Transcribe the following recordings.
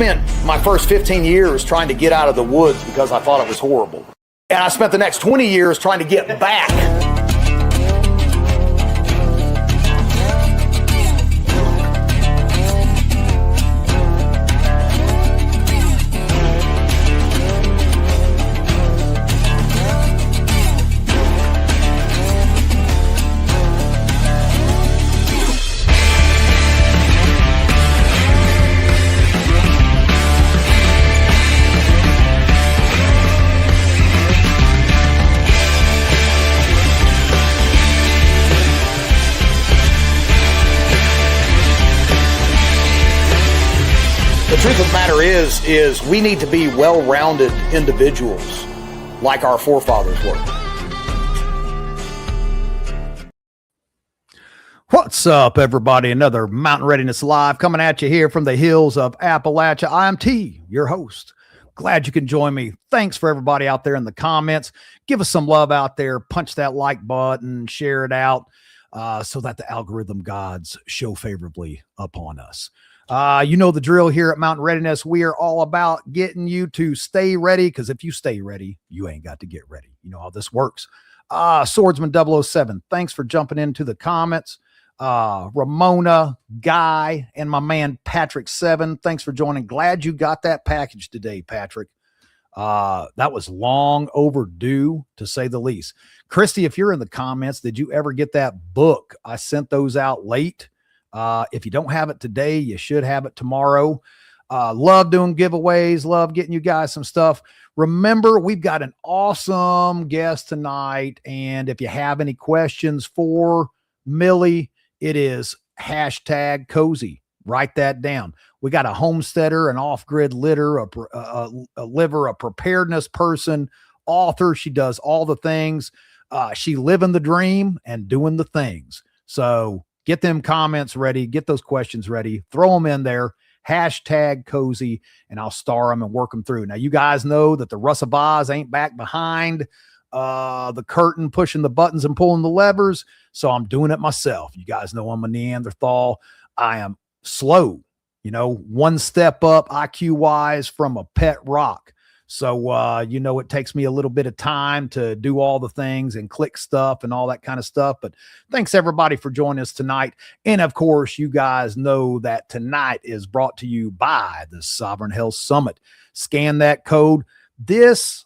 spent my first 15 years trying to get out of the woods because I thought it was horrible. And I spent the next 20 years trying to get back. The truth of the matter is we need to be well-rounded individuals like our forefathers were. What's up, everybody? Another Mountain Readiness Live coming at you here from the hills of Appalachia. I am T, your host. Glad you can join me. Thanks for everybody out there in the comments. Give us some love out there. Punch that like button, share it out so that the algorithm gods show favorably upon us. You know the drill here at Mountain Readiness. We are all about getting you to stay ready, because if you stay ready, you ain't got to get ready. You know how this works. Swordsman 007, thanks for jumping into the comments. Ramona, Guy, and my man Patrick 7, thanks for joining. Glad you got that package today, Patrick. That was long overdue, to say the least. Christy, if you're in the comments, did you ever get that book? I sent those out late. If you don't have it today, you should have it tomorrow. Love doing giveaways. Love getting you guys some stuff. Remember, we've got an awesome guest tonight. And if you have any questions for Millie, it is hashtag cozy. Write that down. We got a homesteader, an off-grid litter, a liver, a preparedness person, author. She does all the things. She living the dream and doing the things. So get them comments ready. Get those questions ready. Throw them in there. Hashtag cozy, and I'll star them and work them through. Now, you guys know that the Russ of Oz ain't back behind the curtain, pushing the buttons and pulling the levers. So I'm doing it myself. You guys know I'm a Neanderthal. I am slow, you know, one step up IQ wise from a pet rock. So, you know, it takes me a little bit of time to do all the things and click stuff and all that kind of stuff. But thanks everybody for joining us tonight. And of course, you guys know that tonight is brought to you by the Sovereign Health Summit. Scan that code. This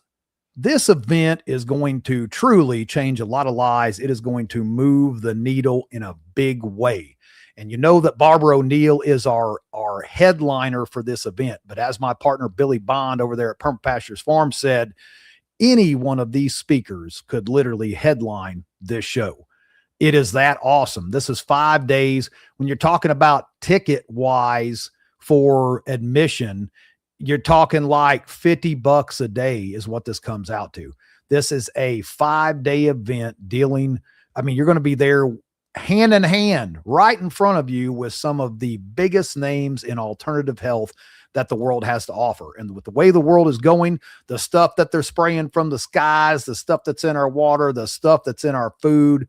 event is going to truly change a lot of lives. It is going to move the needle in a big way. And you know that Barbara O'Neill is our headliner for this event. But as my partner, Billy Bond over there at Perma Pastures Farm said, any one of these speakers could literally headline this show. It is that awesome. This is 5 days. When you're talking about ticket wise for admission, you're talking like $50 a day is what this comes out to. This is a 5-day event dealing. I mean, you're going to be there hand in hand, right in front of you, with some of the biggest names in alternative health that the world has to offer. And with the way the world is going, the stuff that they're spraying from the skies, the stuff that's in our water, the stuff that's in our food,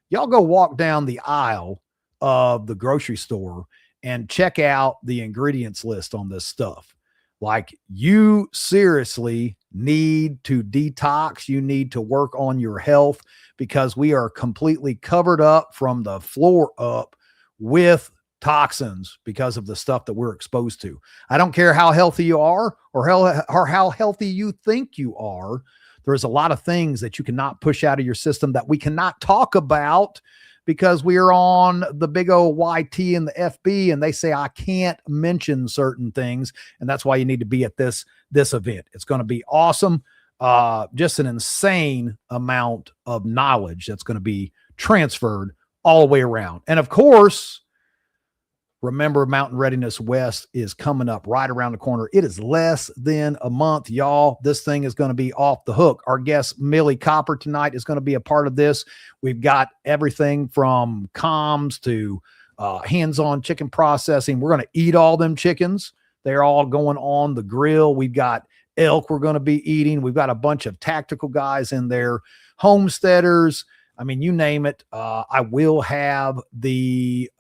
y'all go walk down the aisle of the grocery store and check out the ingredients list on this stuff. Like, you seriously need to detox. You need to work on your health, because we are completely covered up from the floor up with toxins because of the stuff that we're exposed to. I don't care how healthy you are or how healthy you think you are. There's a lot of things that you cannot push out of your system that we cannot talk about because we are on the big old YT and the FB, and they say I can't mention certain things. And that's why you need to be at this event. It's going to be awesome. Just an insane amount of knowledge that's going to be transferred all the way around. And of course, remember, Mountain Readiness West is coming up right around the corner. It is less than a month, y'all. This thing is going to be off the hook. Our guest, Millie Copper, tonight is going to be a part of this. We've got everything from comms to hands-on chicken processing. We're going to eat all them chickens. They're all going on the grill. We've got elk we're going to be eating. We've got a bunch of tactical guys in there, homesteaders, I mean, you name it. I will have the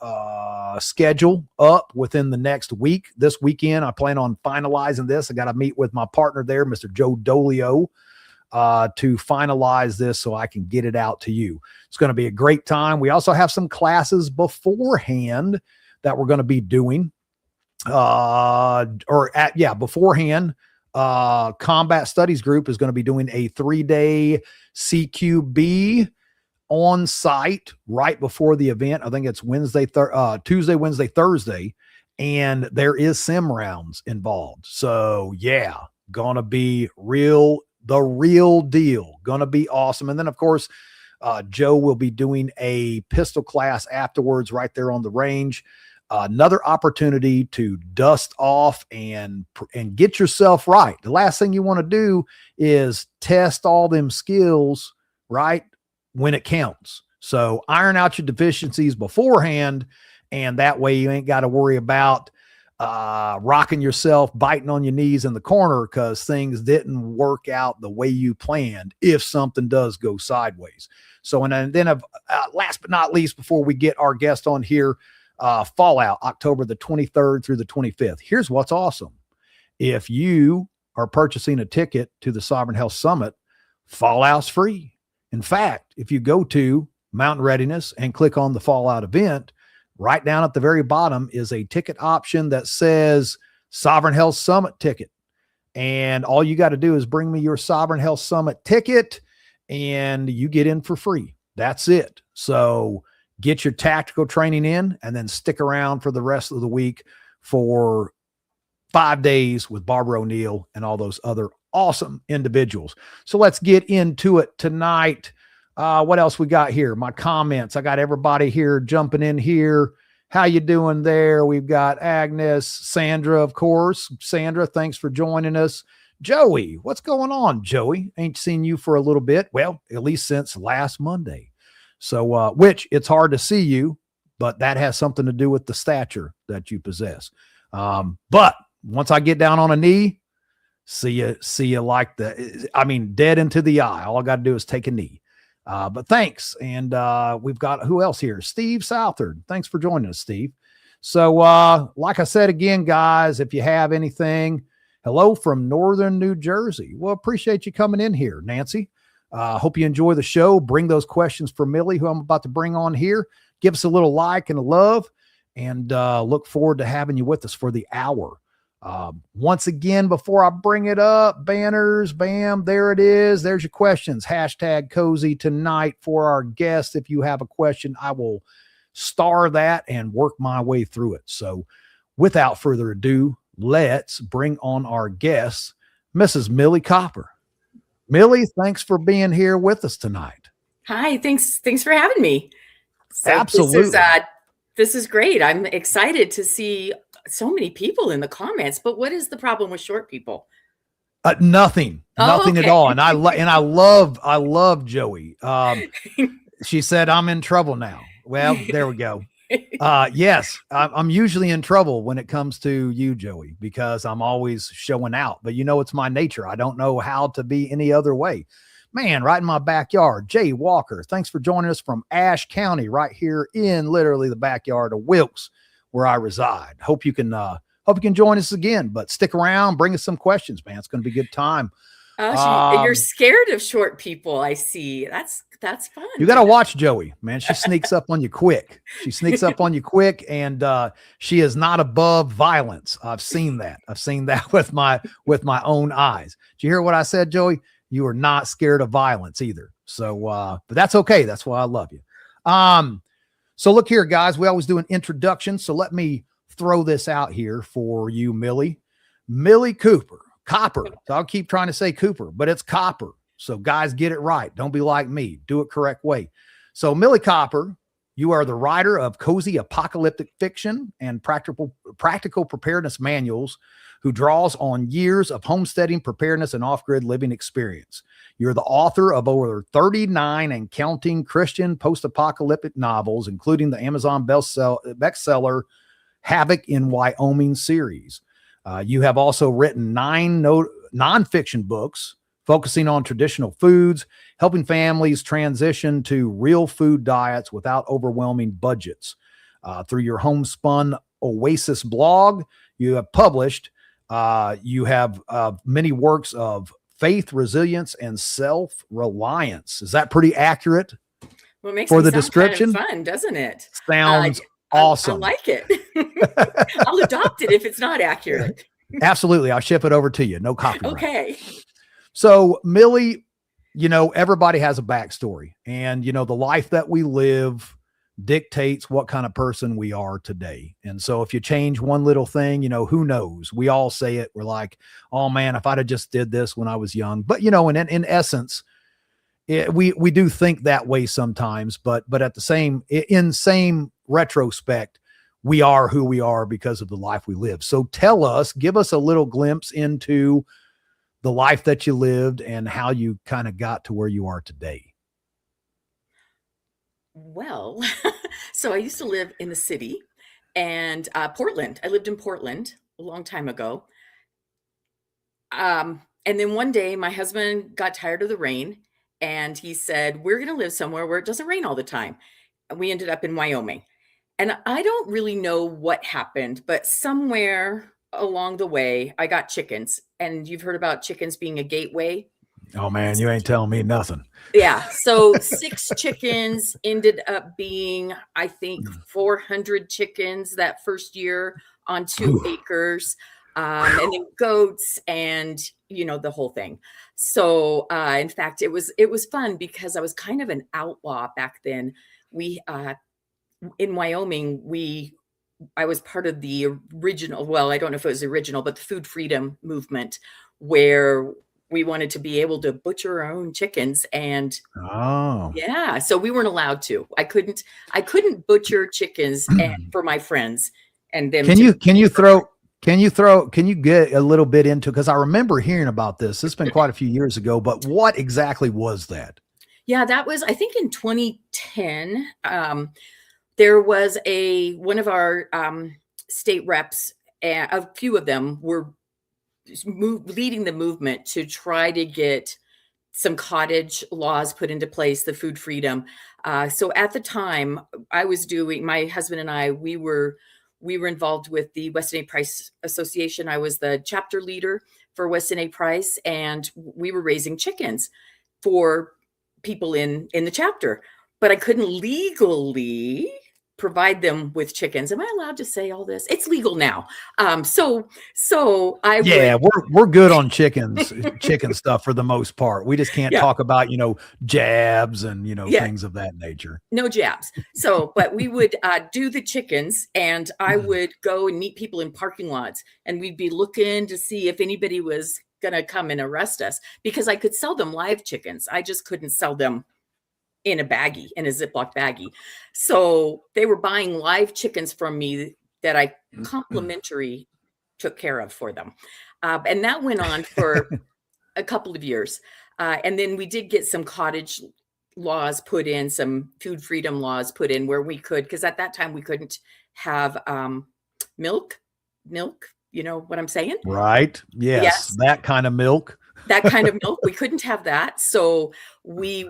schedule up within the next week. This weekend, I plan on finalizing this. I got to meet with my partner there, Mr. Joe Dolio, to finalize this so I can get it out to you. It's going to be a great time. We also have some classes beforehand that we're going to be doing. Beforehand. Combat Studies Group is going to be doing a 3-day CQB on site right before the event. I think it's Tuesday, Wednesday, Thursday, and there is sim rounds involved. So yeah, gonna be the real deal. Gonna be awesome. And then of course, Joe will be doing a pistol class afterwards right there on the range. Another opportunity to dust off and get yourself right. The last thing you want to do is test all them skills right when it counts. So iron out your deficiencies beforehand, and that way you ain't got to worry about rocking yourself, biting on your knees in the corner because things didn't work out the way you planned if something does go sideways. So, and then last but not least, before we get our guest on here, Fallout, October the 23rd through the 25th. Here's what's awesome. If you are purchasing a ticket to the Sovereign Health Summit, Fallout's free. In fact, if you go to Mountain Readiness and click on the Fallout event, right down at the very bottom is a ticket option that says Sovereign Health Summit ticket. And all you got to do is bring me your Sovereign Health Summit ticket and you get in for free. That's it. So get your tactical training in and then stick around for the rest of the week for 5 days with Barbara O'Neill and all those other awesome individuals. So let's get into it tonight. What else we got here? My comments. I got everybody here jumping in here. How you doing there? We've got Agnes, Sandra, of course. Sandra, thanks for joining us. Joey, what's going on, Joey? Ain't seen you for a little bit. Well, at least since last Monday. So, which it's hard to see you, but that has something to do with the stature that you possess. But once I get down on a knee, see you like dead into the eye. All I got to do is take a knee. But thanks. And we've got who else here? Steve Southard. Thanks for joining us, Steve. So like I said, again, guys, if you have anything, hello from Northern New Jersey. Well, appreciate you coming in here, Nancy. Hope you enjoy the show. Bring those questions for Millie, who I'm about to bring on here. Give us a little like and a love, and look forward to having you with us for the hour. Once again, before I bring it up, banners, bam, there it is. There's your questions. Hashtag cozy tonight for our guest. If you have a question, I will star that and work my way through it. So without further ado, let's bring on our guest, Mrs. Millie Copper. Millie, thanks for being here with us tonight. Hi, thanks for having me. So absolutely. This is great. I'm excited to see so many people in the comments, but what is the problem with short people? Nothing at all. And I love Joey. She said, I'm in trouble now. Well, there we go. Yes, I'm usually in trouble when it comes to you, Joey, because I'm always showing out, but it's my nature. I don't know how to be any other way, man. Right in my backyard. Jay Walker, thanks for joining us from Ashe County, right here in literally the backyard of Wilkes, where I reside. Hope you can join us again, but stick around, bring us some questions, man. It's going to be a good time. You're scared of short people. I see. That's fun. You got to watch Joey, man. She sneaks up on you quick. And she is not above violence. I've seen that. with my own eyes. Did you hear what I said, Joey? You are not scared of violence either. So, but that's okay. That's why I love you. So look here, guys, we always do an introduction. So let me throw this out here for you, Millie. Millie Copper. So I'll keep trying to say Cooper, but it's Copper. So guys, get it right. Don't be like me. Do it correct way. So Millie Copper, you are the writer of cozy apocalyptic fiction and practical preparedness manuals, who draws on years of homesteading, preparedness, and off-grid living experience. You're the author of over 39 and counting Christian post-apocalyptic novels, including the Amazon bestseller Havoc in Wyoming series. You have also written 9 nonfiction books, focusing on traditional foods, helping families transition to real food diets without overwhelming budgets. Through your homespun Oasis blog, you have published, you have many works of faith, resilience, and self-reliance. Is that pretty accurate? Well, it makes for me the sound description? kind of fun, doesn't it? Sounds I awesome. like it. I'll adopt it if it's not accurate. Absolutely. I'll ship it over to you. No copyright. Okay. So, Millie, everybody has a backstory, and, the life that we live dictates what kind of person we are today. And so if you change one little thing, who knows? We all say it. We're like, oh man, if I'd have just did this when I was young. But, in essence, we do think that way sometimes, but at the same retrospect, we are who we are because of the life we live. So give us a little glimpse into the life that you lived and how you kind of got to where you are today. Well, so I used to live in the city and Portland. I lived in Portland a long time ago. And then one day my husband got tired of the rain and he said, we're going to live somewhere where it doesn't rain all the time. And we ended up in Wyoming. And I don't really know what happened, but somewhere along the way, I got chickens. And you've heard about chickens being a gateway. Oh man, you ain't telling me nothing. Yeah. So 6 chickens ended up being, I think, 400 chickens that first year on 2 acres. And then goats and, the whole thing. So, in fact, it was fun because I was kind of an outlaw back then. We, in Wyoming, I was part of the original, well, I don't know if it was original, but the food freedom movement, where we wanted to be able to butcher our own chickens. And yeah, so we weren't allowed to. I couldn't butcher chickens for my friends and them. Can you get a little bit into, because I remember hearing about this. It's been quite a few years ago, but what exactly was that? Yeah, that was, I think, in 2010. There was one of our state reps, a few of them were leading the movement to try to get some cottage laws put into place, the food freedom. So at the time, my husband and I, we were involved with the Weston A. Price Association. I was the chapter leader for Weston A. Price, and we were raising chickens for people in the chapter, but I couldn't legally provide them with chickens. Am I allowed to say all this? It's legal now. So we're good on chicken stuff for the most part. We just can't talk about, jabs and, things of that nature. No jabs. So, but we would do the chickens, and I would go and meet people in parking lots, and we'd be looking to see if anybody was going to come and arrest us, because I could sell them live chickens. I just couldn't sell them in a Ziploc baggie. So they were buying live chickens from me that I complimentary took care of for them. And that went on for a couple of years. And then we did get some cottage laws put in, some food freedom laws put in where we could, because at that time we couldn't have milk, you know what I'm saying? Right. Yes. That kind of milk. That kind of milk, we couldn't have that. So we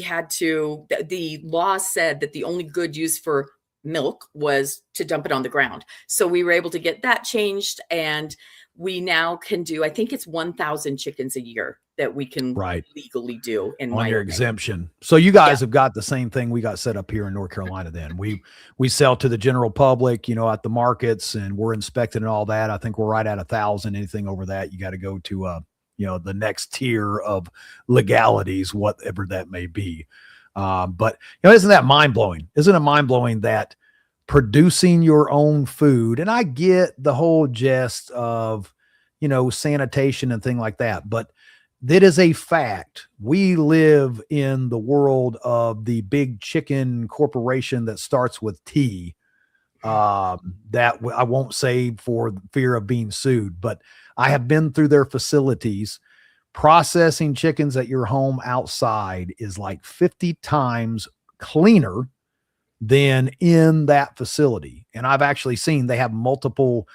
had to, the law said that the only good use for milk was to dump it on the ground. So we were able to get that changed, and we now can do, I think it's 1,000 chickens a year that we can legally do in on your exemption. So you guys have got the same thing we got set up here in North Carolina. Then we sell to the general public, at the markets, and we're inspected and all that. I think we're right at 1,000. Anything over that, you got to go to the next tier of legalities, whatever that may be. But isn't that mind blowing? Isn't it mind blowing that producing your own food, and I get the whole gist of, sanitation and thing like that, but that is a fact. We live in the world of the big chicken corporation that starts with T, that I won't say for fear of being sued, but I have been through their facilities. Processing chickens at your home outside is like 50 times cleaner than in that facility. And I've actually seen they have multiple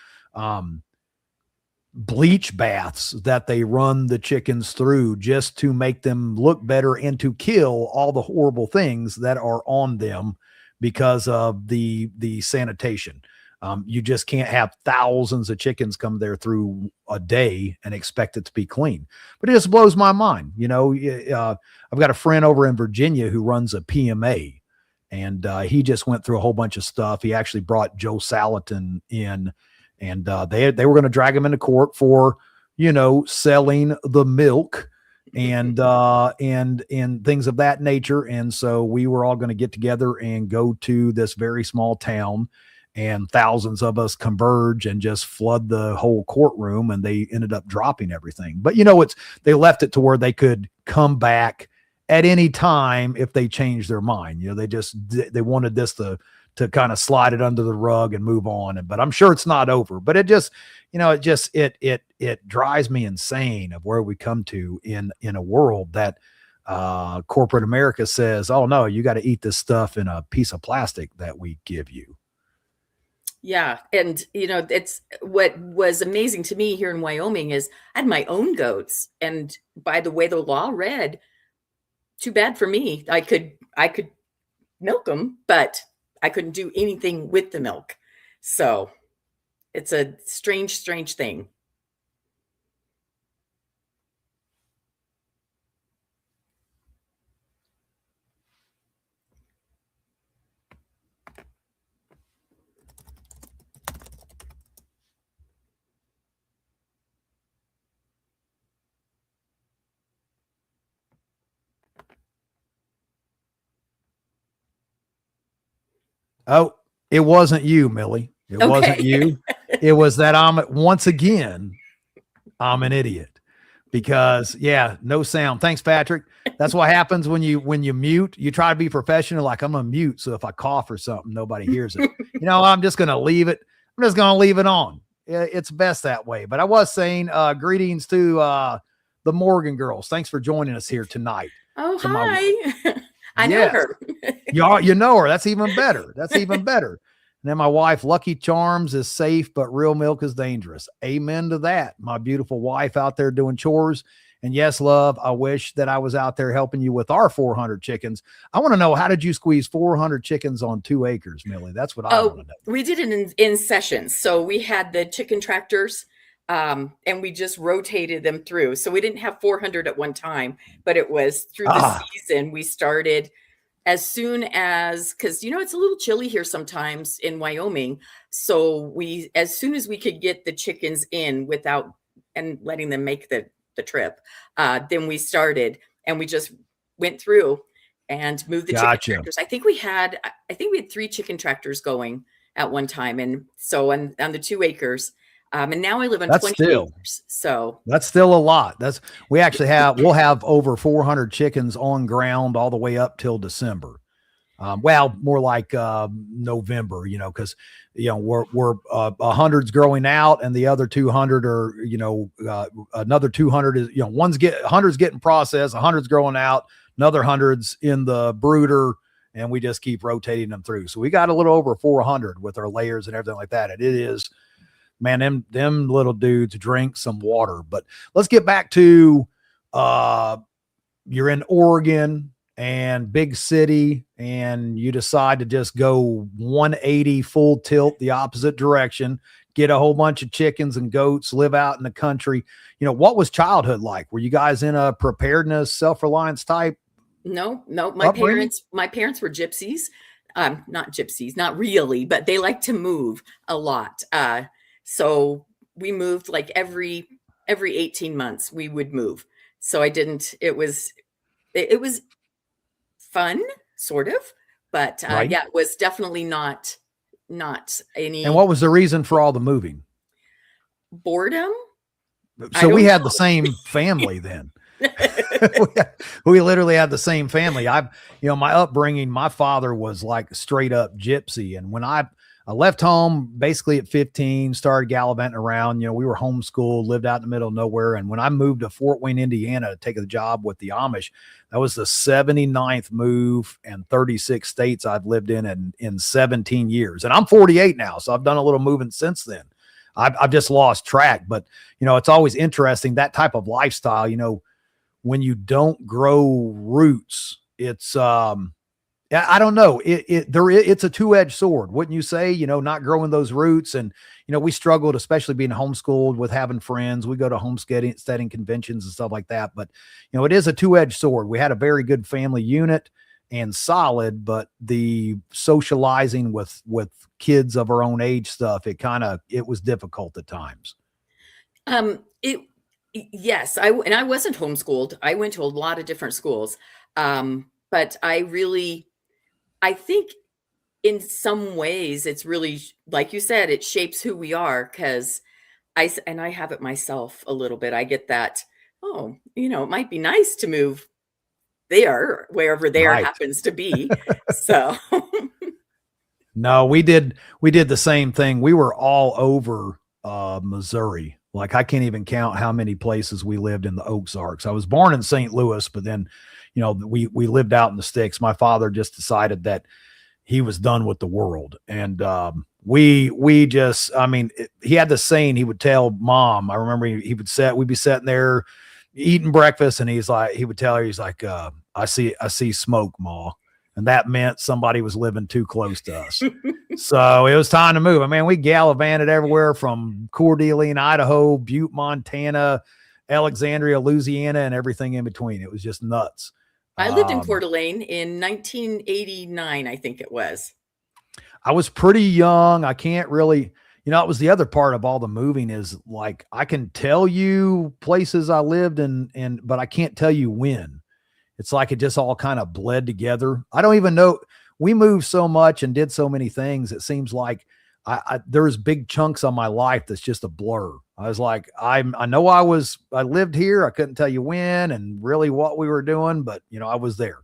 bleach baths that they run the chickens through just to make them look better and to kill all the horrible things that are on them because of the sanitation. You just can't have thousands of chickens come there through a day and expect it to be clean. But it just blows my mind. You know, I've got a friend over in Virginia who runs a PMA, and he just went through a whole bunch of stuff. He actually brought Joe Salatin in, and they were going to drag him into court for, you know, selling the milk and things of that nature. And so we were all going to get together and go to this very small town, and thousands of us converge and just flood the whole courtroom, and they ended up dropping everything. But you know, they left it to where they could come back at any time if they changed their mind. You know, they wanted this to kind of slide it under the rug and move on. But I'm sure it's not over. But it just, you know, it drives me insane of where we come to in a world that corporate America says, oh no, you got to eat this stuff in a piece of plastic that we give you. Yeah. And, you know, it's what was amazing to me here in Wyoming is I had my own goats. And by the way the law read, too bad for me. I could milk them, but I couldn't do anything with the milk. So it's a strange, strange thing. Oh, it wasn't you, Millie. It wasn't you. It was that I'm an idiot because no sound. Thanks, Patrick. That's what happens when you mute. You try to be professional, like I'm a mute. So if I cough or something, nobody hears it. You know, I'm just going to leave it. I'm just going to leave it on. It's best that way. But I was saying, greetings to the Morgan girls. Thanks for joining us here tonight. Oh, hi. I know her. You know her. That's even better. That's even better. And then my wife, Lucky Charms, is safe, but real milk is dangerous. Amen to that. My beautiful wife out there doing chores. And yes, love, I wish that I was out there helping you with our 400 chickens. I want to know, how did you squeeze 400 chickens on 2 acres, Millie? That's what I want to know. We did it in sessions. So we had the chicken tractors, and we just rotated them through. So we didn't have 400 at one time, but it was through the season. We started as soon as, because, you know, it's a little chilly here sometimes in Wyoming. So as soon as we could get the chickens in without and letting them make the trip, then we started, and we just went through and moved the chicken tractors. I think we had 3 chicken tractors going at one time. And so on the 2 acres, and now I live on 20 acres. So that's still a lot. We'll have over 400 chickens on ground all the way up till December. Well, more like November, you know, because, you know, we're 100's growing out, and the other 200 are, you know, another 200 is, you know, 100's getting processed, 100's growing out, another 100's in the brooder, and we just keep rotating them through. So we got a little over 400 with our layers and everything like that. And it is, man, them little dudes drink some water. But let's get back to you're in Oregon and big city, and you decide to just go 180 full tilt the opposite direction, get a whole bunch of chickens and goats, live out in the country. You know, what was childhood like? Were you guys in a preparedness, self-reliance type? No. My parents were gypsies. Not gypsies, not really, but they like to move a lot. So we moved like every 18 months we would move. So it was fun, sort of, but it was definitely not any. And what was the reason for all the moving? Boredom. So we had the same family then. we literally had the same family. My upbringing, my father was like straight up gypsy. And when I left home basically at 15, started gallivanting around, you know, we were homeschooled, lived out in the middle of nowhere. And when I moved to Fort Wayne, Indiana to take a job with the Amish, that was the 79th move and 36 states I've lived in 17 years. And I'm 48 now. So I've done a little moving since then. I've just lost track. But, it's always interesting, that type of lifestyle, when you don't grow roots, it's, I don't know. It's a two-edged sword, wouldn't you say? Not growing those roots, and we struggled, especially being homeschooled, with having friends. We go to homesteading conventions and stuff like that. But it is a two-edged sword. We had a very good family unit and solid, but the socializing with kids of our own age stuff, it was difficult at times. Yes, I wasn't homeschooled. I went to a lot of different schools, but I think in some ways it's really, like you said, it shapes who we are, because I have it myself a little bit. I get that, it might be nice to move there, wherever there Right. happens to be. So no, we did the same thing. We were all over Missouri. Like, I can't even count how many places we lived in the Ozarks. I was born in St. Louis, but then we lived out in the sticks. My father just decided that he was done with the world. And we just, he had this saying he would tell Mom. I remember we'd be sitting there eating breakfast, and he would tell her, he's like, I see smoke, Ma. And that meant somebody was living too close to us. So it was time to move. We gallivanted everywhere from Coeur d'Alene, Idaho, Butte, Montana, Alexandria, Louisiana, and everything in between. It was just nuts. I lived in Coeur d'Alene in 1989, I think it was. I was pretty young. I can't really, it was the other part of all the moving is, like, I can tell you places I lived in, but I can't tell you when. It's like it just all kind of bled together. I don't even know. We moved so much and did so many things. It seems like there's big chunks of my life that's just a blur. I was like, I know I lived here. I couldn't tell you when and really what we were doing, but I was there.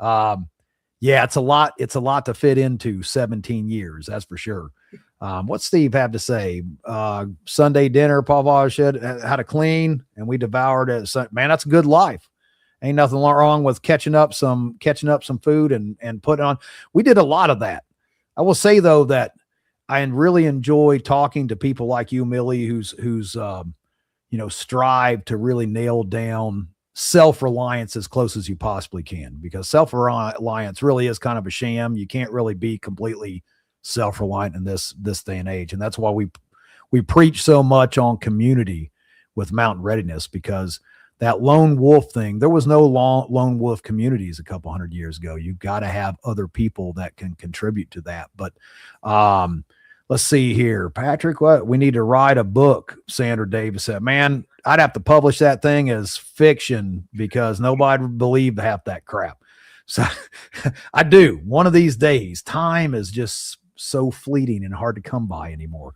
Yeah, it's a lot to fit into 17 years. That's for sure. What's Steve have to say? Sunday dinner, Paul had to clean, and we devoured it. Man, that's a good life. Ain't nothing wrong with catching up some food and putting on. We did a lot of that. I will say, though, that I really enjoy talking to people like you, Millie, who's strive to really nail down self-reliance as close as you possibly can, because self-reliance really is kind of a sham. You can't really be completely self-reliant in this day and age. And that's why we preach so much on community with Mountain Readiness, because that lone wolf thing, there was no lone wolf communities a couple hundred years ago. You've got to have other people that can contribute to that. But let's see here. Patrick, what? We need to write a book, Sandra Davis said. Man, I'd have to publish that thing as fiction, because nobody would believe half that crap. So I do. One of these days. Time is just so fleeting and hard to come by anymore.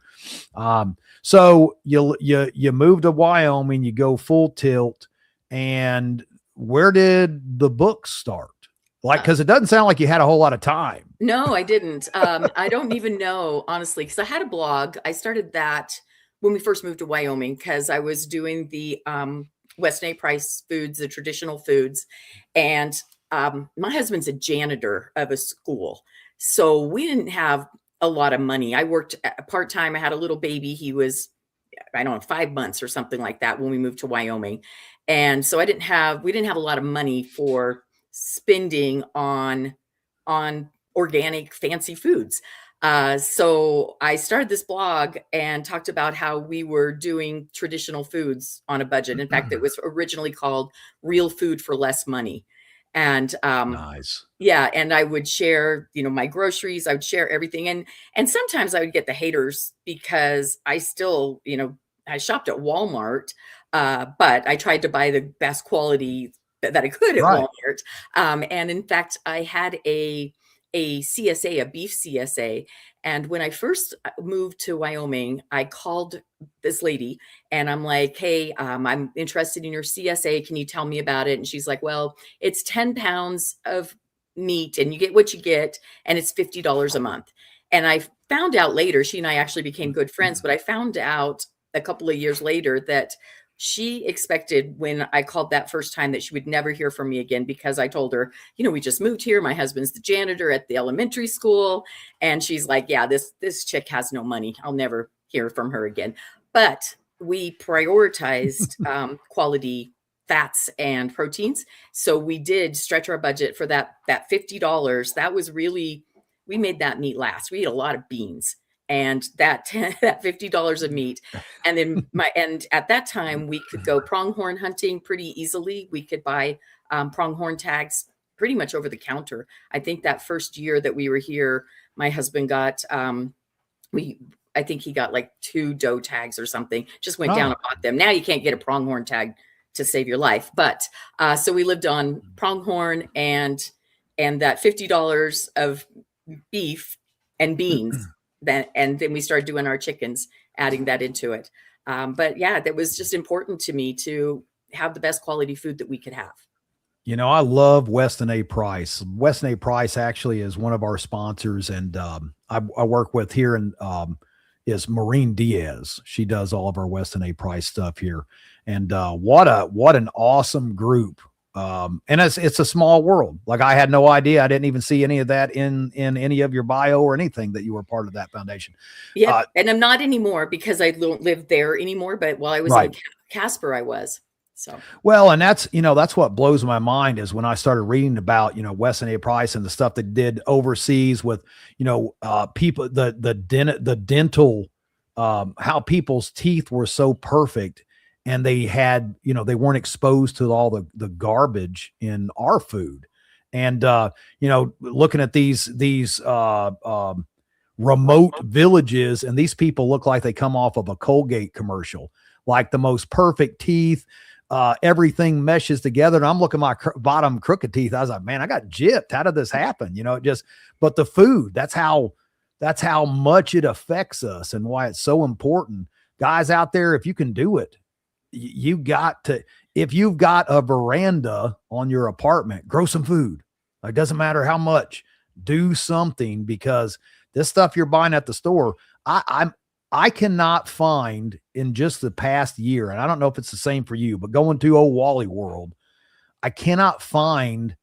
So you move to Wyoming, you go full tilt. And where did the book start? Because it doesn't sound like you had a whole lot of time. No, I didn't. I don't even know, honestly, because I had a blog. I started that when we first moved to Wyoming, because I was doing the Weston A. Price foods, the traditional foods. And my husband's a janitor of a school. So we didn't have a lot of money. I worked part-time. I had a little baby. He was, 5 months or something like that when we moved to Wyoming. And so we didn't have a lot of money for spending on organic fancy foods. So I started this blog and talked about how we were doing traditional foods on a budget. In fact, it was originally called Real Food for Less Money. And nice. Yeah, and I would share, my groceries. I would share everything, and sometimes I would get the haters, because I still, I shopped at Walmart, but I tried to buy the best quality that I could at Walmart. And in fact, I had a CSA, a beef CSA. And when I first moved to Wyoming, I called this lady and I'm like, hey, I'm interested in your CSA. Can you tell me about it? And she's like, well, it's 10 pounds of meat and you get what you get, and it's $50 a month. And I found out later, she and I actually became good friends, but I found out a couple of years later that she expected, when I called that first time, that she would never hear from me again, because I told her, we just moved here. My husband's the janitor at the elementary school. And she's like, yeah, this chick has no money. I'll never hear from her again. But we prioritized quality fats and proteins. So we did stretch our budget for that $50. That was really, we made that meat last. We ate a lot of beans and that $50 of meat. And then and at that time we could go pronghorn hunting pretty easily. We could buy pronghorn tags pretty much over the counter. I think that first year that we were here, my husband got, I think he got like 2 doe tags or something, just went down and bought them. Now you can't get a pronghorn tag to save your life. But so we lived on pronghorn and that $50 of beef and beans. And then we started doing our chickens, adding that into it. But yeah, that was just important to me to have the best quality food that we could have. You know, I love Weston A. Price. Weston A. Price actually is one of our sponsors, and I work with here in is Maureen Diaz. She does all of our Weston A. Price stuff here, and what an awesome group. And it's a small world. Like, I had no idea. I didn't even see any of that in any of your bio or anything that you were part of that foundation. Yeah, and I'm not anymore because I don't live there anymore. But while I was in Casper, I was. So, well, and that's what blows my mind is when I started reading about, Weston A. Price and the stuff they did overseas with, people, the dental, how people's teeth were so perfect, and they had, they weren't exposed to all the garbage in our food. And, looking at these remote villages, and these people look like they come off of a Colgate commercial, like the most perfect teeth. Everything meshes together, and I'm looking at my bottom crooked teeth. I was like, man, I got gypped. How did this happen? But the food, that's how much it affects us and why it's so important. Guys out there, if you can do it, you got to, if you've got a veranda on your apartment, grow some food. It doesn't matter how much, do something, because this stuff you're buying at the store, I cannot find in just the past year, and I don't know if it's the same for you, but going to old Wally World, I cannot find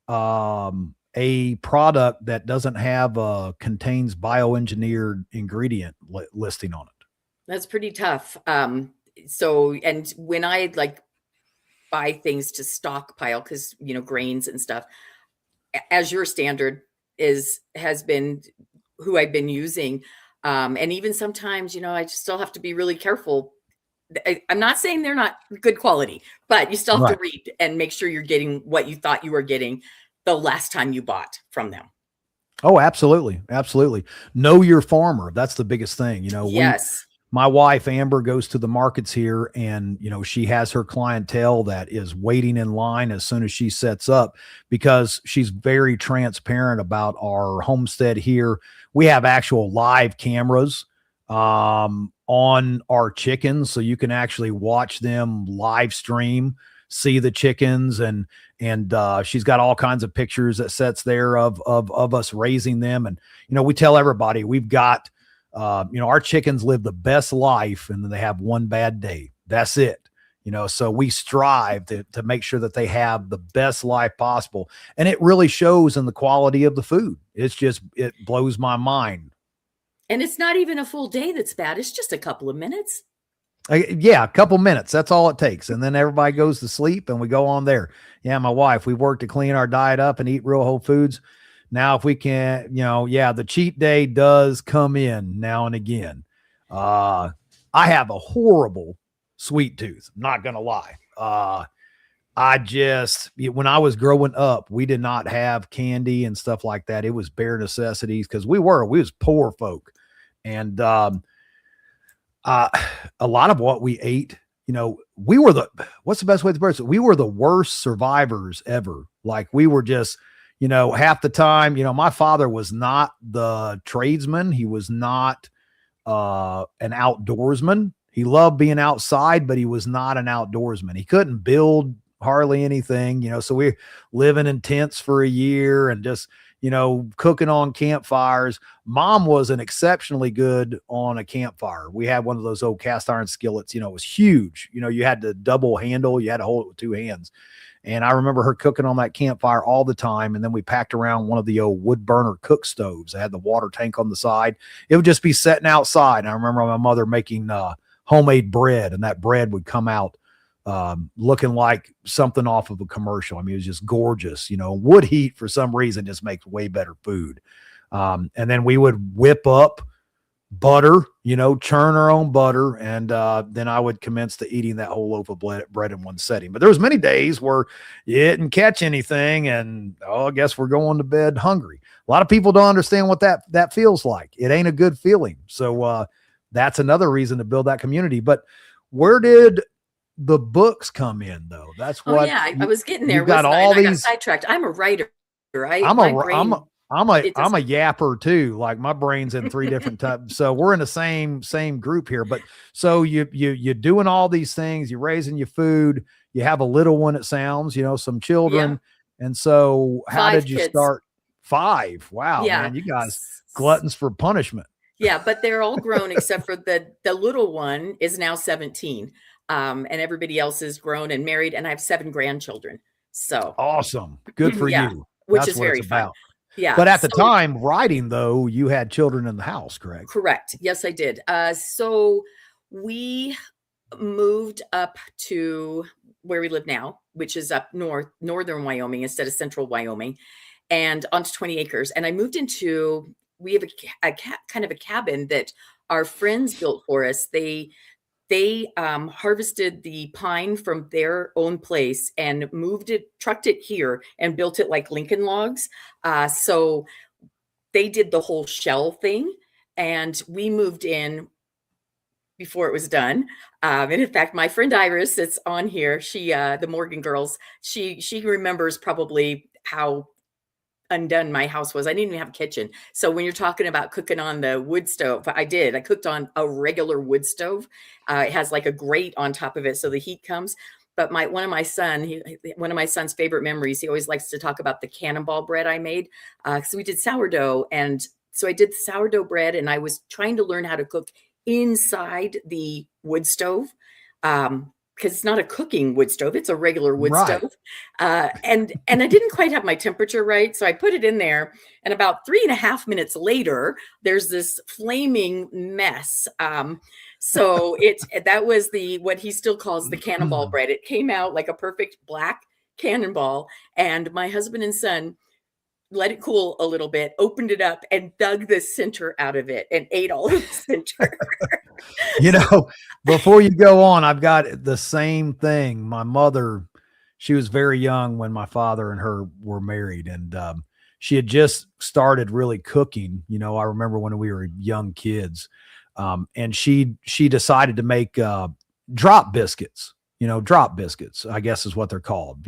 a product that doesn't have contains bioengineered ingredient listing on it. That's pretty tough. So, and when I buy things to stockpile, because grains and stuff, as your standard has been who I've been using. And even sometimes, I just still have to be really careful. I'm not saying they're not good quality, but you still have to read and make sure you're getting what you thought you were getting the last time you bought from them. Oh, absolutely. Absolutely. Know your farmer. That's the biggest thing. Yes. My wife, Amber, goes to the markets here, and, she has her clientele that is waiting in line as soon as she sets up, because she's very transparent about our homestead here. We have actual live cameras on our chickens, so you can actually watch them live stream, see the chickens, and she's got all kinds of pictures that sets there of us raising them. And, we tell everybody we've got, our chickens live the best life, and then they have one bad day. That's it. So we strive to make sure that they have the best life possible. And it really shows in the quality of the food. It blows my mind. And it's not even a full day that's bad. It's just a couple of minutes. Yeah, a couple minutes. That's all it takes. And then everybody goes to sleep and we go on there. Yeah, my wife, we work to clean our diet up and eat real whole foods. Now, if we can, the cheat day does come in now and again. I have a horrible sweet tooth. I'm not going to lie. When I was growing up, we did not have candy and stuff like that. It was bare necessities, because we was poor folk. And a lot of what we ate, we were what's the best way to put it? We were the worst survivors ever. Like, we were just, half the time, my father was not the tradesman. He was not an outdoorsman. He loved being outside, but he was not an outdoorsman. He couldn't build hardly anything, so we living in tents for a year and just, cooking on campfires. Mom wasn't exceptionally good on a campfire. We had one of those old cast iron skillets, it was huge. You had to double handle, you had to hold it with 2 hands. And I remember her cooking on that campfire all the time. And then we packed around one of the old wood burner cook stoves. They had the water tank on the side. It would just be sitting outside. And I remember my mother making homemade bread, and that bread would come out looking like something off of a commercial. I mean, it was just gorgeous. Wood heat for some reason just makes way better food. And then we would whip up butter, churn our own butter. And then I would commence to eating that whole loaf of bread in one setting. But there was many days where you didn't catch anything and, I guess we're going to bed hungry. A lot of people don't understand what that feels like. It ain't a good feeling. So that's another reason to build that community. But where did the books come in though? That's what I was getting there. You got all these. I got sidetracked. I'm a writer. I'm a yapper too. Like my brain's in 3 different types. So we're in the same group here. But so you're doing all these things, you're raising your food, you have a little one, it sounds, some children. Yeah. And so how 5 did you kids. Start? 5. Wow, yeah. Man, you guys gluttons for punishment. Yeah, but they're all grown except for the little one is now 17. And everybody else is grown and married, and I have 7 grandchildren. So awesome. Good for you. Which That's is very fun. Yeah. But at the time writing though, you had children in the house, correct? Correct. Yes, I did. So we moved up to where we live now, which is up northern Wyoming instead of central Wyoming, and onto 20 acres. And I moved into, we have a kind of a cabin that our friends built for us. They harvested the pine from their own place and trucked it here and built it like Lincoln logs. So they did the whole shell thing, and we moved in before it was done. And in fact, my friend Iris that's on here, she, the Morgan girls, she remembers probably how undone my house was. I didn't even have a kitchen. So when you're talking about cooking on the wood stove, I cooked on a regular wood stove. It has like a grate on top of it so the heat comes. But one of my son's favorite memories, he always likes to talk about the cannonball bread I made. So we did sourdough, and so I did the sourdough bread, and I was trying to learn how to cook inside the wood stove. Because it's not a cooking wood stove, it's a regular wood stove. And I didn't quite have my temperature right. So I put it in there, and about 3.5 minutes later, there's this flaming mess. So that was what he still calls the cannonball bread. It came out like a perfect black cannonball, and my husband and son let it cool a little bit, opened it up, and dug the center out of it and ate all of the center. Before you go on, I've got the same thing. My mother, she was very young when my father and her were married, and she had just started really cooking. I remember when we were young kids, and she decided to make drop biscuits. Drop biscuits, I guess is what they're called.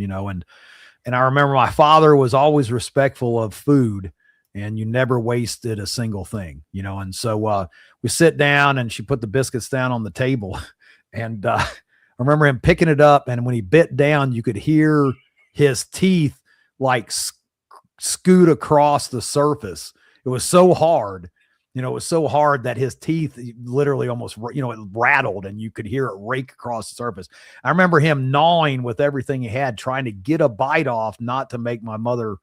And I remember my father was always respectful of food, and you never wasted a single thing, and so we sit down, and she put the biscuits down on the table, and I remember him picking it up, and when he bit down, you could hear his teeth like scoot across the surface. It was so hard. It was so hard that his teeth literally almost, it rattled, and you could hear it rake across the surface. I remember him gnawing with everything he had, trying to get a bite off, not to make my mother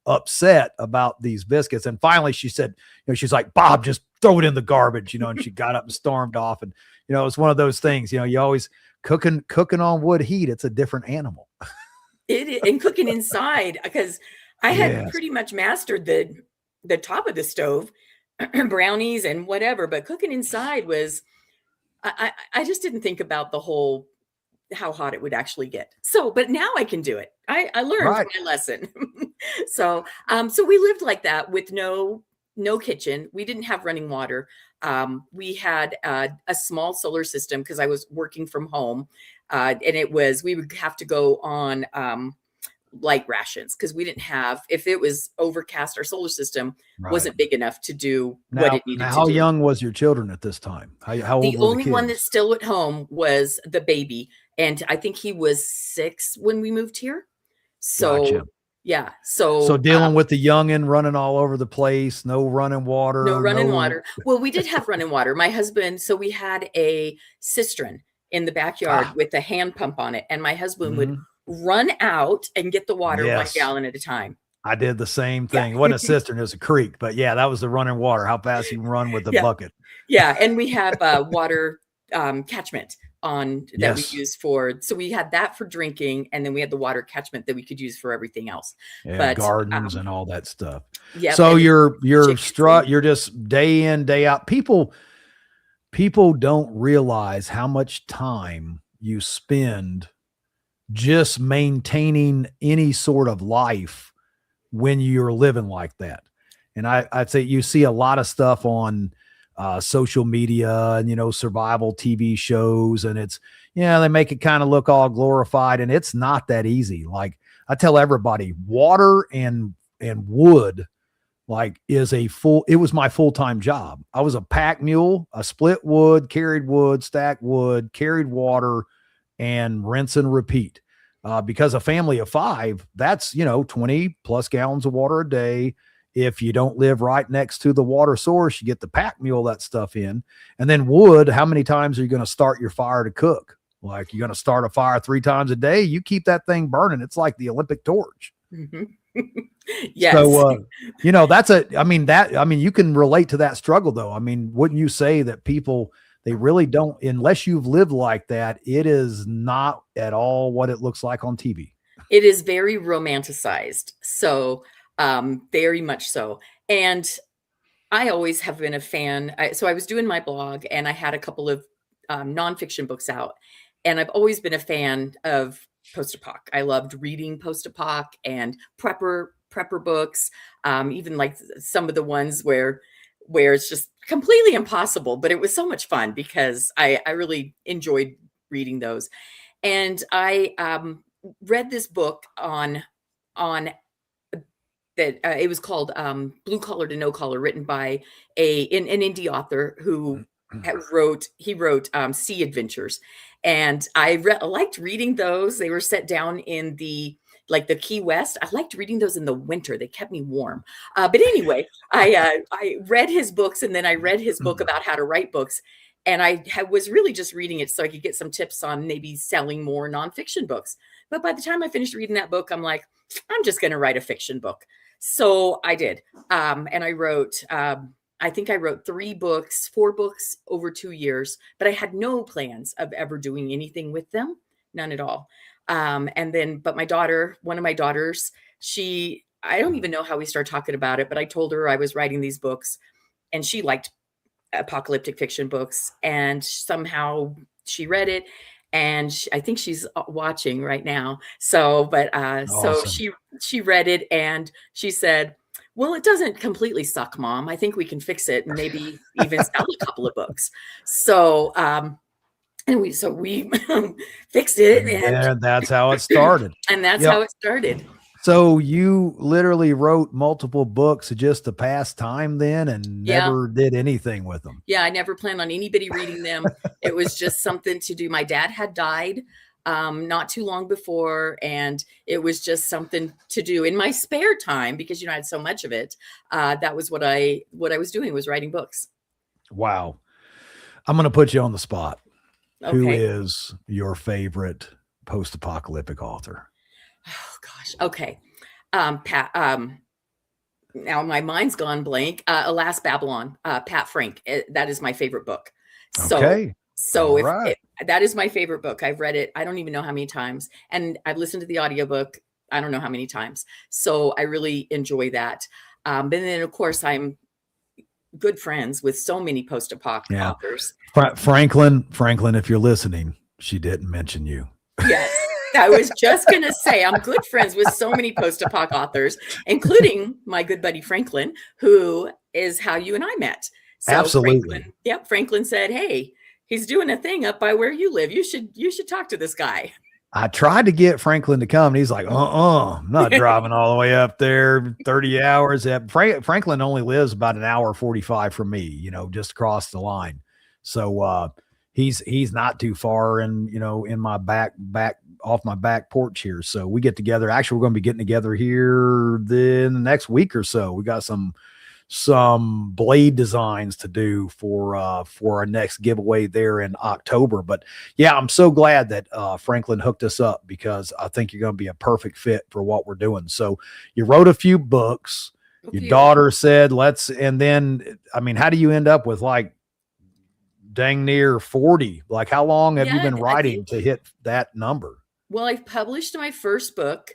upset about these biscuits. And finally she said, she's like, "Bob, just throw it in the garbage," and she got up and stormed off. And, it's one of those things, you always cooking on wood heat. It's a different animal. And cooking inside, because I had pretty much mastered the top of the stove, brownies and whatever, but cooking inside was, I just didn't think about how hot it would actually get. So, but now I can do it. I learned from my lesson. So we lived like that with no kitchen. We didn't have running water. We had a small solar system because I was working from home, and we would have to go on light rations because we didn't have, if it was overcast, our solar system wasn't big enough to do what it needed to do. How young was your children at this time? How old? The only one that's still at home was the baby, and I think he was 6 when we moved here. So gotcha. Yeah. So dealing with the youngin' running all over the place, no running water. No running water. Well, we did have running water. My husband, so we had a cistern in the backyard with a hand pump on it. And my husband would run out and get the water 1 Yes. gallon at a time. I did the same thing. It wasn't a cistern, it was a creek, but yeah, that was the running water. How fast you can run with the bucket. Yeah. And we have water catchment on that we use for, so we had that for drinking, and then we had the water catchment that we could use for everything else. Yeah, but gardens and all that stuff. Yeah. So you're just day in, day out. People don't realize how much time you spend just maintaining any sort of life when you're living like that. And I'd say you see a lot of stuff on social media and, survival TV shows, and it's, they make it kind of look all glorified, and it's not that easy. Like I tell everybody, water and wood, like it was my full-time job. I was a pack mule. I split wood, carried wood, stacked wood, carried water, and rinse and repeat. Because a family of 5, that's, 20 plus gallons of water a day. If you don't live right next to the water source, you get the pack mule that stuff in. And then wood, how many times are you going to start your fire to cook? Like you're going to start a fire 3 times a day. You keep that thing burning. It's like the Olympic torch. Mm-hmm. Yes. So, you can relate to that struggle though. I mean, wouldn't you say that people, they really don't, unless you've lived like that, it is not at all what it looks like on TV. It is very romanticized. So, very much so. And I always have been a fan. So I was doing my blog, and I had a couple of nonfiction books out, and I've always been a fan of post-apoc. I loved reading post-apoc and prepper books, even like some of the ones where it's just completely impossible, but it was so much fun because I really enjoyed reading those. And I read this book on that it was called Blue Collar to No Collar, written by an indie author who wrote Sea Adventures. And I liked reading those. They were set down in the Key West. I liked reading those in the winter. They kept me warm. But anyway, I read his books, and then I read his book about how to write books. And I was really just reading it so I could get some tips on maybe selling more nonfiction books. But by the time I finished reading that book, I'm like, I'm just going to write a fiction book. So I did. And I wrote, I think I wrote 4 books over 2 years, but I had no plans of ever doing anything with them. None at all. But my daughter, one of my daughters, I don't even know how we started talking about it, but I told her I was writing these books, and she liked apocalyptic fiction books, and somehow she read it, and I think she's watching right now. So, awesome. So she read it, and she said, well, it doesn't completely suck, Mom. I think we can fix it and maybe even sell a couple of books. So, and we fixed it. And that's how it started. And that's how it started. So you literally wrote multiple books just to pass time then, and never did anything with them. Yeah, I never planned on anybody reading them. It was just something to do. My dad had died not too long before, and it was just something to do in my spare time because I had so much of it. That was what I was doing, was writing books. Wow. I'm going to put you on the spot. Okay. Who is your favorite post-apocalyptic author? Oh gosh. Okay. Pat, now my mind's gone blank. Alas, Babylon, Pat Frank. That is my favorite book. So that is my favorite book. I've read it. I don't even know how many times, and I've listened to the audiobook. I don't know how many times. So I really enjoy that. But then of course I'm good friends with so many post-apoc authors. Franklin, if you're listening, she didn't mention you. Yes. I was just going to say, I'm good friends with so many post-apoc authors, including my good buddy Franklin, who is how you and I met. So absolutely. Franklin said, hey, he's doing a thing up by where you live. You should talk to this guy. I tried to get Franklin to come, and he's like, I'm not driving all the way up there 30 hours. Franklin only lives about an hour 45 from me, just across the line. So he's not too far in my back off my back porch here. So we get together. Actually, we're going to be getting together here in the next week or so. We got some some blade designs to do for our next giveaway there in October. But yeah, I'm so glad that Franklin hooked us up, because I think you're going to be a perfect fit for what we're doing. So you wrote a few books. Your daughter said, and then, I mean, how do you end up with like dang near 40? Like, how long have you been writing to hit that number? Well, I published my first book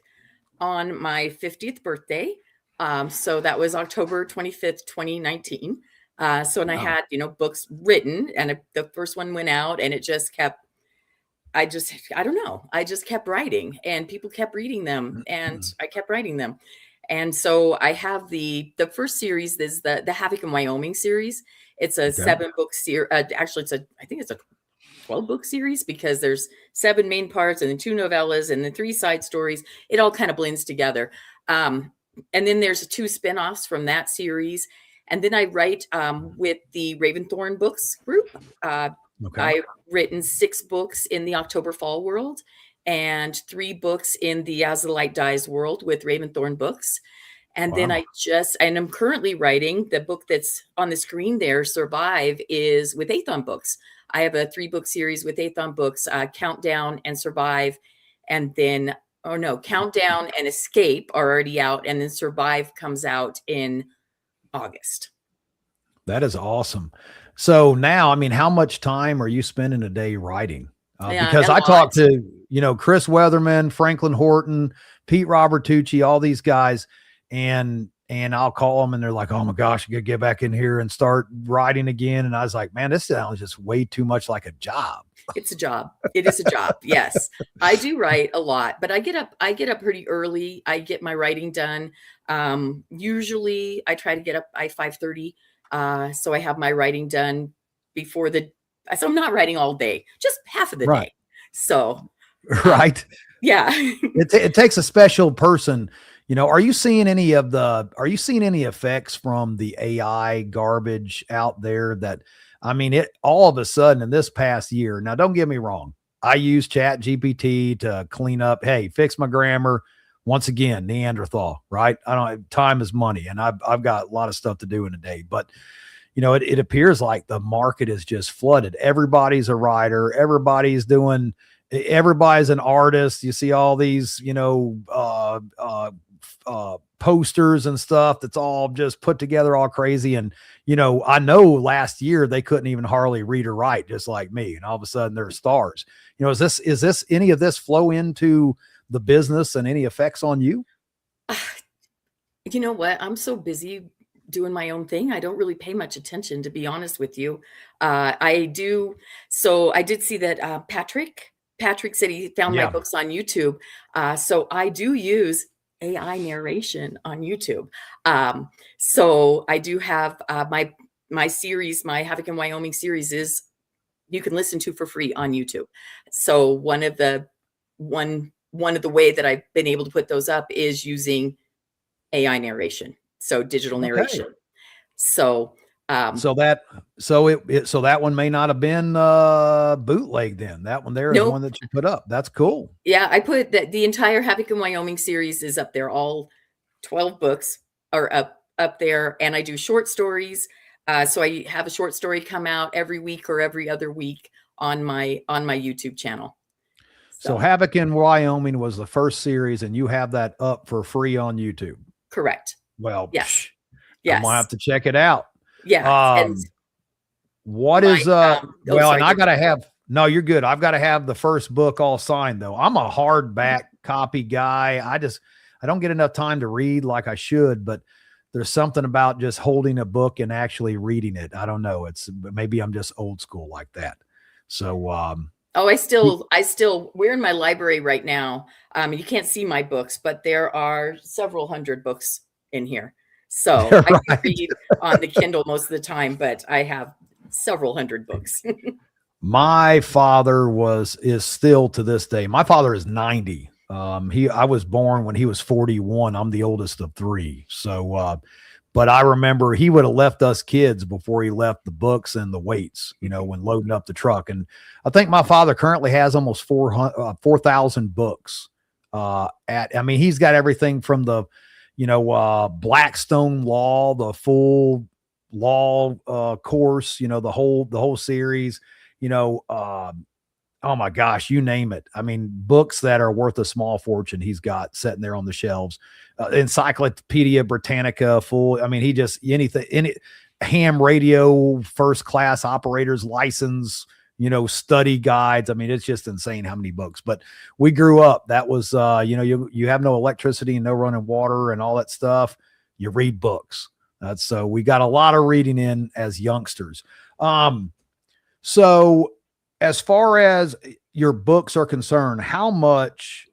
on my 50th birthday. So that was October 25th, 2019. So, and I had, books written, and the first one went out, and it just kept, I don't know. I just kept writing, and people kept reading them, and I kept writing them. And so I have the first series is the Havoc in Wyoming series. It's a 7-book series. Actually, I think it's a 12-book series, because there's 7 main parts and then 2 novellas and then 3 side stories. It all kind of blends together. And then there's 2 spinoffs from that series. And then I write with the Raventhorn Books group. I've written 6 books in the October Fall world, and 3 books in the As the Light Dies world with Raventhorn Books. And then I'm currently writing the book that's on the screen there, Survive, is with Athon Books. I have a 3-book series with Athon Books, Countdown and Survive. And then, Countdown and Escape are already out. And then Survive comes out in August. That is awesome. So now, I mean, how much time are you spending a day writing? Because I talked to, Chris Weatherman, Franklin Horton, Pete Robertucci, all these guys, and I'll call them and they're like, oh my gosh, you gotta get back in here and start writing again. And I was like, man, this sounds just way too much like a job. It's a job. It is a job. Yes. I do write a lot, but I get up pretty early. I get my writing done. Usually I try to get up by 5:30. So I have my writing done before so I'm not writing all day, just half of the day. So, right. Yeah. It takes a special person. Are you seeing any effects from the AI garbage out there that, I mean, it all of a sudden in this past year, now don't get me wrong, I use Chat GPT to clean up, hey, fix my grammar. Once again, Neanderthal, right? Time is money, and I've got a lot of stuff to do in a day, but it appears like the market is just flooded. Everybody's a writer. Everybody's an artist. You see all these, posters and stuff that's all just put together all crazy. And, I know last year they couldn't even hardly read or write, just like me. And all of a sudden they're stars. Is this any of this flow into the business and any effects on you? You know what? I'm so busy doing my own thing. I don't really pay much attention, to be honest with you. I do. So I did see that Patrick said he found my books on YouTube. So I do use AI narration on YouTube. So I do have my series, my Havoc in Wyoming series you can listen to for free on YouTube. So one of the way that I've been able to put those up is using AI narration. So digital narration. So that one may not have been bootleg then. That one there is one that you put up. That's cool. Yeah, I put the entire Havoc in Wyoming series is up there. All 12 books are up there, and I do short stories. So I have a short story come out every week or every other week on my YouTube channel. So Havoc in Wyoming was the first series, and you have that up for free on YouTube. Correct. Well, yes. I might have to check it out. Yeah. And I gotta have, no, you're good. I've got to have the first book all signed though. I'm a hardback copy guy. I don't get enough time to read like I should, but there's something about just holding a book and actually reading it. I don't know. Maybe I'm just old school like that. So, we're in my library right now. You can't see my books, but there are several hundred books in here. So right. I read on the Kindle most of the time, but I have several hundred books. My father is still to this day. My father is 90. I was born when he was 41. I'm the oldest of 3. So, but I remember he would have left us kids before he left the books and the weights, when loading up the truck. And I think my father currently has almost 4,000 books. He's got everything from the, Blackstone Law, the full law course, the whole series, oh my gosh, you name it. I mean, books that are worth a small fortune he's got sitting there on the shelves. Encyclopedia Britannica full. I mean, he just any ham radio first class operators license, study guides. I mean, it's just insane how many books. But we grew up. That was you have no electricity and no running water and all that stuff. You read books. So we got a lot of reading in as youngsters. So as far as your books are concerned, how much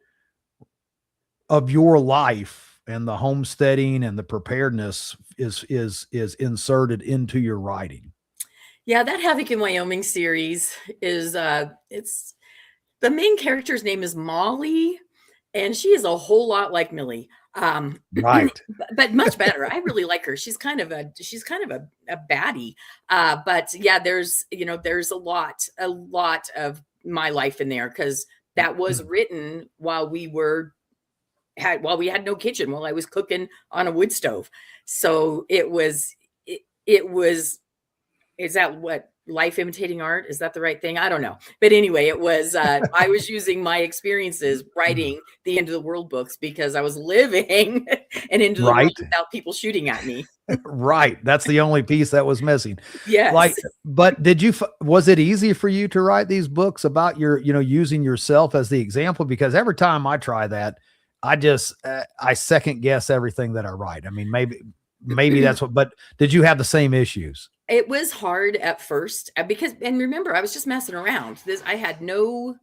of your life and the homesteading and the preparedness is inserted into your writing? Yeah, that Havoc in Wyoming series is it's the main character's name is Molly, and she is a whole lot like Millie. Right. But much better. I really like her. She's kind of a baddie. But yeah, there's a lot of my life in there, because that was written while we had no kitchen, while I was cooking on a wood stove. So it was, is that what life imitating art? Is that the right thing? I don't know. But anyway, it was, I was using my experiences writing the end of the world books, because I was living an end of the world without people shooting at me. Right. That's the only piece that was missing. Yes. But was it easy for you to write these books about using yourself as the example? Because every time I try that, I second guess everything that I write. I mean, maybe that's but did you have the same issues? It was hard at first, and remember, I was just messing around. I had no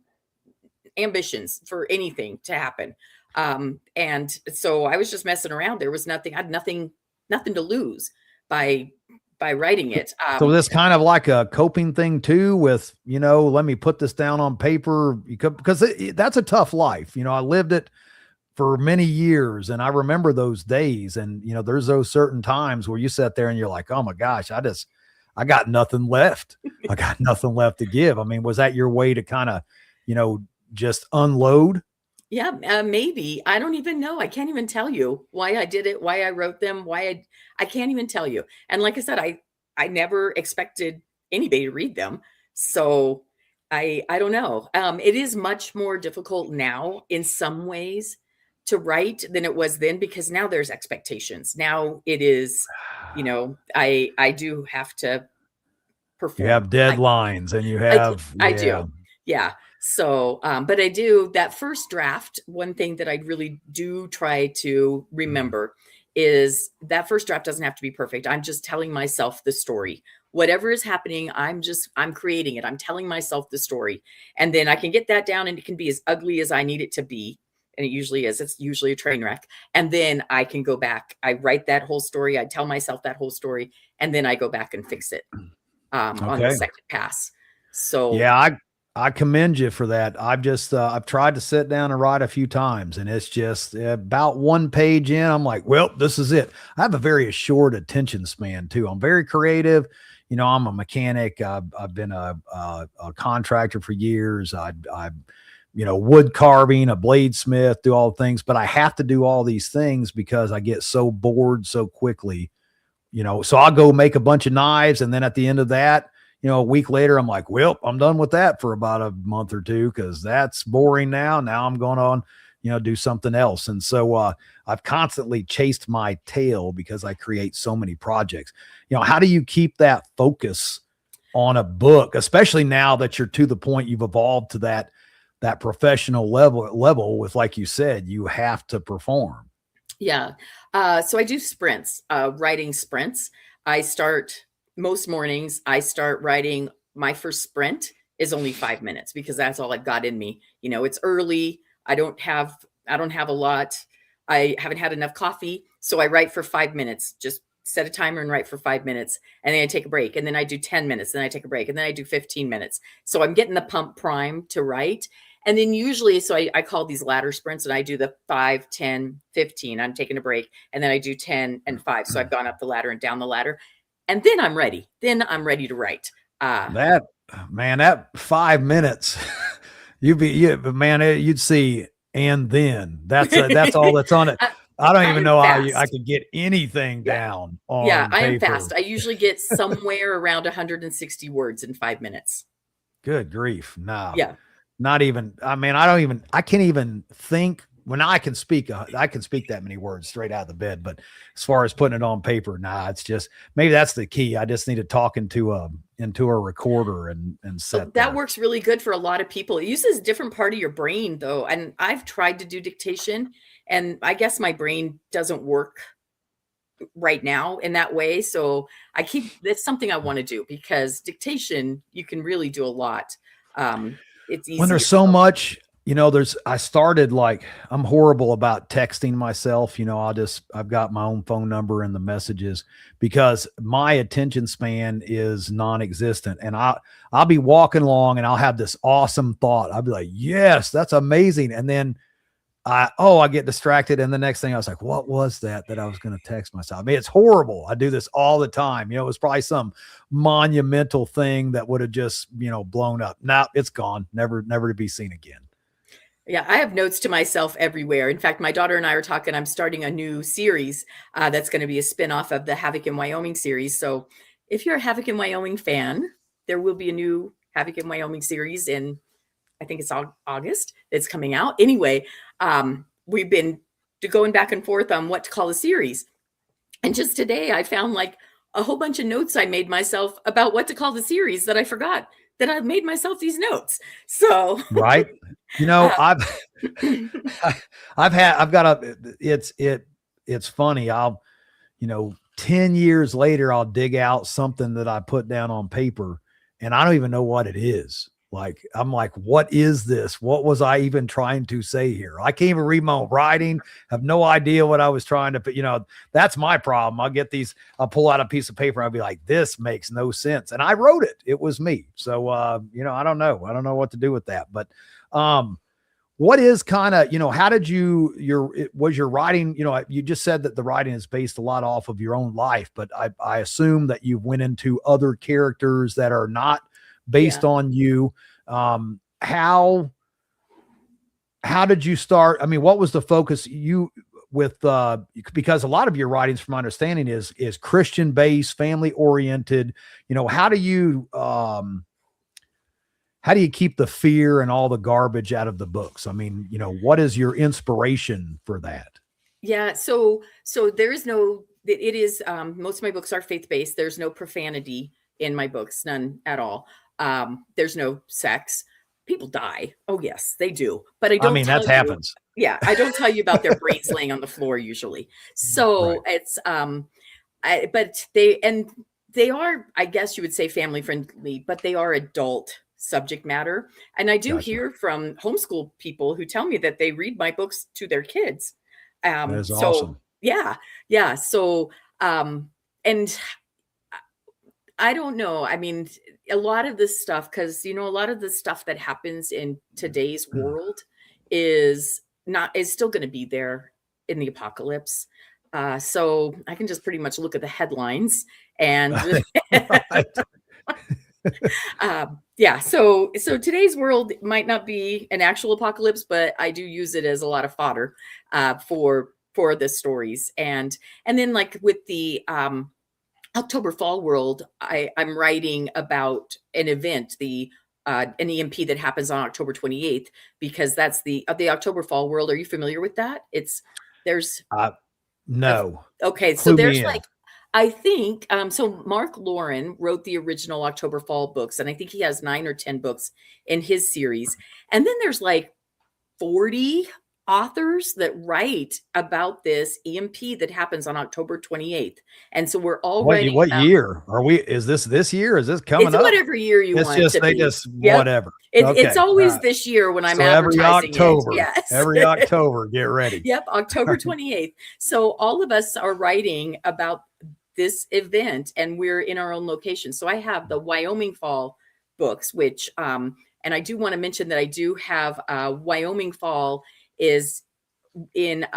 ambitions for anything to happen. And so I was just messing around. There was nothing, I had nothing to lose by writing it. So this kind of like a coping thing too, with, let me put this down on paper, because that's a tough life. I lived it for many years, and I remember those days. And, there's those certain times where you sit there and you're like, oh my gosh, I got nothing left. I got nothing left to give. I mean, was that your way to kind of, just unload? Yeah, maybe. I don't even know. I can't even tell you why I did it, why I wrote them, I can't even tell you. And like I said, I never expected anybody to read them. So I don't know. It is much more difficult now in some ways to write than it was then, because now there's expectations. Now it is, I do have to perform. You have deadlines, and you have, I do. Yeah. So, but I do that first draft. One thing that I really do try to remember is that first draft doesn't have to be perfect. I'm just telling myself the story. Whatever is happening, I'm creating it. I'm telling myself the story. And then I can get that down, and it can be as ugly as I need it to be. And it usually is. It's usually a train wreck. And then I can go back. I write that whole story. I tell myself that whole story, and then I go back and fix it on the second pass. So yeah, I commend you for that. I've tried to sit down and write a few times, and it's just about one page in, I'm like, well, this is it. I have a very short attention span too. I'm very creative. I'm a mechanic. I've been a contractor for years. I've wood carving, a bladesmith, do all the things, but I have to do all these things because I get so bored so quickly, so I'll go make a bunch of knives. And then at the end of that, a week later, I'm like, well, I'm done with that for about a month or two, because that's boring now. Now I'm going on, do something else. And so I've constantly chased my tail because I create so many projects. How do you keep that focus on a book, especially now that you're to the point you've evolved to that professional level with, like you said, you have to perform? Yeah. So I do sprints, writing sprints. Most mornings I start writing. My first sprint is only 5 minutes, because that's all I've got in me. It's early. I don't have a lot. I haven't had enough coffee. So I write for 5 minutes, just set a timer and write for 5 minutes. And then I take a break, and then I do 10 minutes. Then I take a break, and then I do 15 minutes. So I'm getting the pump prime to write. And then usually, so I call these ladder sprints, and I do the 5, 10, 15. I'm taking a break, and then I do 10 and 5. So I've gone up the ladder and down the ladder, and then I'm ready. Then I'm ready to write. That 5 minutes, you'd see, and then that's all that's on it. I don't even know how I fast. could get anything Yeah. down on Yeah, I am paper. fast. I usually get somewhere around 160 words in 5 minutes. Good grief. No, Yeah. not even. I mean, I can't even think when I can speak that many words straight out of the bed. But as far as putting it on paper, nah, it's just, maybe that's the key. I just need to talk into a recorder and So set that there. works really good for a lot of people. It uses a different part of your brain though. And I've tried to do dictation, and I guess my brain doesn't work right now in that way. So that's something I want to do, because dictation, you can really do a lot. It's easy. When there's so much, I started, like, I'm horrible about texting myself. I've got my own phone number in the messages because my attention span is non-existent. And I'll be walking along and I'll have this awesome thought. I'll be like, yes, that's amazing. And then I get distracted. And the next thing I was like, what was that I was going to text myself? I mean, it's horrible. I do this all the time. It was probably some monumental thing that would have just, blown up. Now it's gone. Never to be seen again. Yeah, I have notes to myself everywhere. In fact, my daughter and I are talking, I'm starting a new series that's going to be a spinoff of the Havoc in Wyoming series. So if you're a Havoc in Wyoming fan, there will be a new Havoc in Wyoming series in, I think it's August, it's coming out. Anyway, we've been going back and forth on what to call the series. And just today I found like a whole bunch of notes I made myself about what to call the series that I forgot that I made myself these notes. So right. It's funny. 10 years later, I'll dig out something that I put down on paper and I don't even know what it is. Like, I'm like, what is this? What was I even trying to say here? I can't even read my own writing. Have no idea what I was trying to put. That's my problem. I'll pull out a piece of paper and I'll be like, this makes no sense. And I wrote it. It was me. So, I don't know. I don't know what to do with that. But, what is kind of, how did was your writing, you just said that the writing is based a lot off of your own life, but I assume that you went into other characters that are not based on you. How did you start? I mean, what was the focus because a lot of your writings, from my understanding, is Christian based, family oriented. How do you keep the fear and all the garbage out of the books? I mean, what is your inspiration for that? Yeah. So there is it is, most of my books are faith-based. There's no profanity in my books, none at all. There's no sex. People die. Oh yes, they do. But I don't that happens. Yeah. I don't tell you about their brains laying on the floor usually. So right. It's, but they are, I guess you would say, family friendly, but they are adult subject matter. And I do hear from homeschool people who tell me that they read my books to their kids. That is awesome. Yeah. Yeah. So, and I don't know. I mean, a lot of this stuff, because, a lot of the stuff that happens in today's world is still going to be there in the apocalypse. So I can just pretty much look at the headlines and yeah. So today's world might not be an actual apocalypse, but I do use it as a lot of fodder for the stories. And then, like, with the October Fall world, I'm writing about an event, an EMP that happens on October 28th, because that's the October Fall world. Are you familiar with that? No. Okay. So there's I think, so Mark Lauren wrote the original October Fall books, and I think he has 9 or 10 books in his series. And then there's like 40 authors that write about this EMP that happens on October 28th. And so we're all writing. What year are we? Is this year? Is this coming up? It's whatever year you want it to be. Whatever. It's always this year when I'm advertising every October. it. Yes. Every October, get ready. Yep, October 28th. So all of us are writing about this event, and we're in our own location. So I have the Wyoming Fall books, which, and I do want to mention that I do have Wyoming Fall is in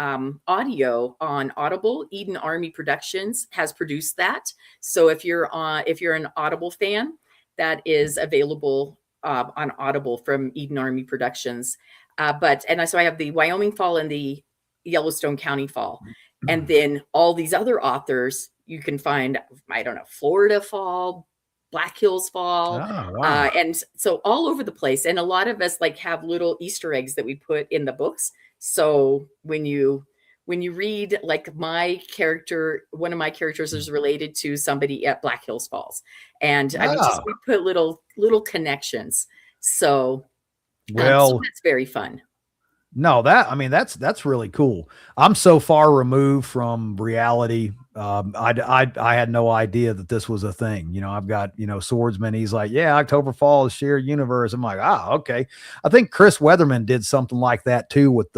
audio on Audible. Eden Army Productions has produced that. So if you're an Audible fan, that is available on Audible from Eden Army Productions. So I have the Wyoming Fall and the Yellowstone County fall. And then all these other authors you can find, I don't know, Florida fall, Black Hills fall. Oh, wow. And so all over the place. And a lot of us like have little Easter eggs that we put in the books. So when you read, like my character, one of my characters is related to somebody at Black Hills Falls. And I mean, just we put little connections. So, so that's very fun. No, that's really cool. I'm so far removed from reality. I had no idea that this was a thing. You know, I've got, Swordsman. He's like, yeah, October Fall is shared universe. I'm like, okay. I think Chris Weatherman did something like that too with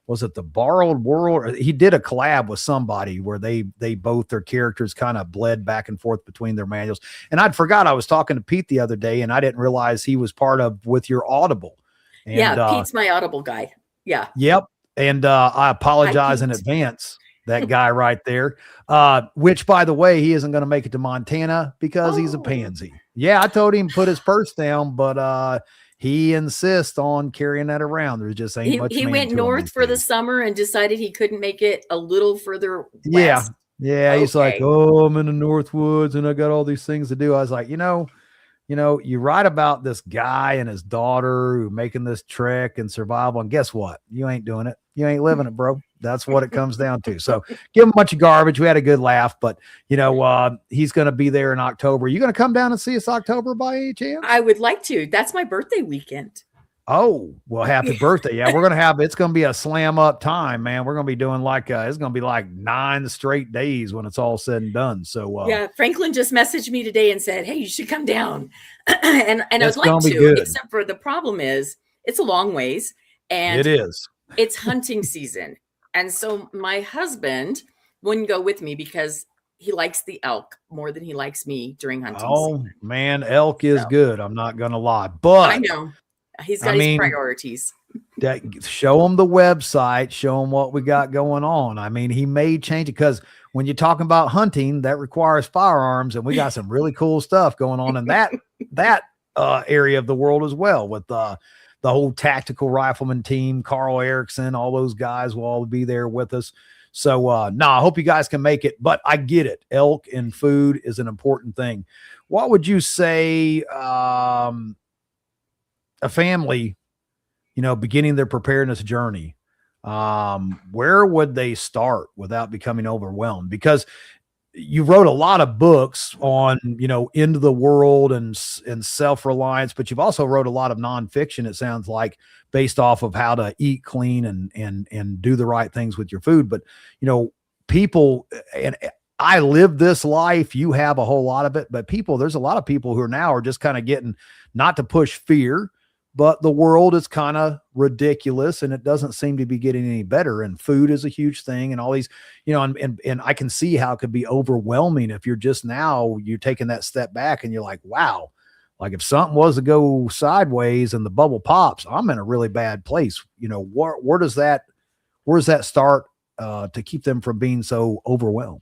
was it the Borrowed World? He did a collab with somebody where they both, their characters kind of bled back and forth between their manuals. And I'd forgot, I was talking to Pete the other day and I didn't realize he was part of with your Audible. And, yeah, Pete's my Audible guy. Yeah. Yep. And I apologize in advance, that guy right there, which, by the way, he isn't going to make it to Montana because he's a pansy. Yeah, I told him put his purse down, but he insists on carrying that around. There's just ain't much. He went north for the summer and decided he couldn't make it a little further west. Yeah. He's like, oh, I'm in the Northwoods and I got all these things to do. I was like, you write about this guy and his daughter who making this trek and survival. And guess what? You ain't doing it. You ain't living it, bro. That's what it comes down to. So give him a bunch of garbage. We had a good laugh, but he's going to be there in October. You going to come down and see us October by any chance? I would like to. That's my birthday weekend. Oh, well, happy birthday. Yeah, we're going to it's going to be a slam up time, man. We're going to be doing it's going to be like 9 straight days when it's all said and done. So, yeah, Franklin just messaged me today and said, hey, you should come down. and I would like to, good. Except for the problem is it's a long ways and it is. It's hunting season. And so my husband wouldn't go with me because he likes the elk more than he likes me during hunting season. Oh, man, elk is good. I'm not going to lie, but I know. He's got his priorities. Show him the website, show him what we got going on. I mean, he may change it because when you're talking about hunting, that requires firearms, and we got some really cool stuff going on in that area of the world as well with the whole tactical rifleman team, Carl Erickson, all those guys will all be there with us. So, I hope you guys can make it, but I get it. Elk and food is an important thing. What would you say, a family, beginning their preparedness journey, where would they start without becoming overwhelmed? Because you wrote a lot of books on, into the world and self-reliance, but you've also wrote a lot of nonfiction, it sounds like, based off of how to eat clean and do the right things with your food. But, people, and I live this life, you have a whole lot of it, but there's a lot of people who are just kind of getting, not to push fear, but the world is kind of ridiculous and it doesn't seem to be getting any better. And food is a huge thing and all these, and I can see how it could be overwhelming if you're taking that step back and you're like, wow, like if something was to go sideways and the bubble pops, I'm in a really bad place. Where does that start to keep them from being so overwhelmed?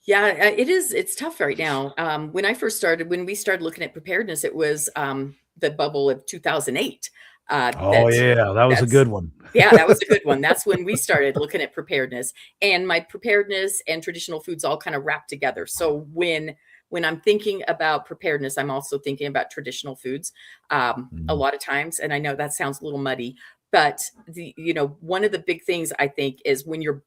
Yeah, it is. It's tough right now. When we started looking at preparedness, it was, the bubble of 2008. That was a good one. Yeah, that was a good one. That's when we started looking at preparedness, and my preparedness and traditional foods all kind of wrapped together. So when I'm thinking about preparedness, I'm also thinking about traditional foods a lot of times. And I know that sounds a little muddy, but one of the big things I think is when you're